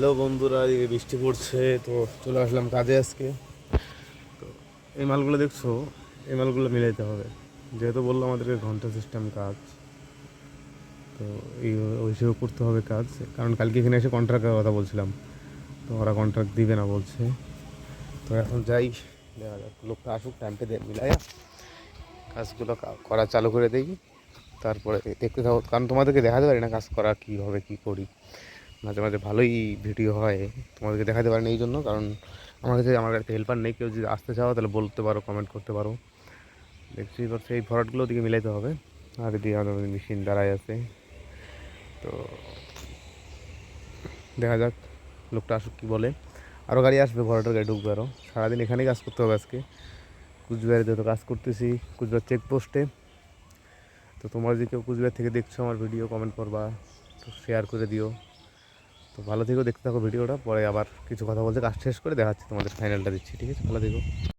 Hello বন্ধুরা, এদিকে বৃষ্টি পড়ছে তো চলে আসলাম কাজে আজকে। তো এই মালগুলো দেখছো, এই মালগুলো মিলাইতে হবে, যেহেতু বললো আমাদেরকে ঘন্টা সিস্টেম কাজ। তো এই ওই হিসেবে করতে হবে কাজ, কারণ কালকে এখানে এসে কন্ট্রাক্টের কথা বলছিলাম, তো ওরা কন্ট্রাক্ট দিবে না বলছে। তো এখন যাই, দেখা যাক, লোকটা আসুক, টাইমটা দিয়ে মিলাই কাজগুলো করা চালু করে দিই। তারপরে দেখতে থাকো, কারণ তোমাদেরকে দেখাতে পারি না কাজ করা কীভাবে কী করি। মাঝে মাঝে ভালোই ভিডিও হয়, তোমাদেরকে দেখাতে পারি না এই জন্য, কারণ আমার কাছে হেল্পার নেই। কেউ যদি আসতে চাও তাহলে বলতে পারো, কমেন্ট করতে পারো। দেখছি এবার সেই ভরাটগুলো ওদিকে মিলাইতে হবে, আর এদিকে আমাদের মেশিন দাঁড়ায় আছে। তো দেখা যাক লোকটা আসুক কী বলে। আরও গাড়ি আসবে, ভরাটের গাড়ি ঢুকবে আরও। সারাদিন এখানেই কাজ করতে হবে আজকে। কুচবিহারে যেহেতু কাজ করতেছি, কুচবিহার চেকপোস্টে। তো তোমরা যদি কেউ কুচবিহার থেকে দেখছো আমার ভিডিও, কমেন্ট করবা, তো শেয়ার করে দিও। তো ভালো থেকো, দেখতে থাকো ভিডিওটা, পরে আবার কিছু কথা বলতে কাজ শেষ করে দেখাচ্ছি তোমাদের, ফাইনালটা দিচ্ছি, ঠিক আছে? ভালো থেকো।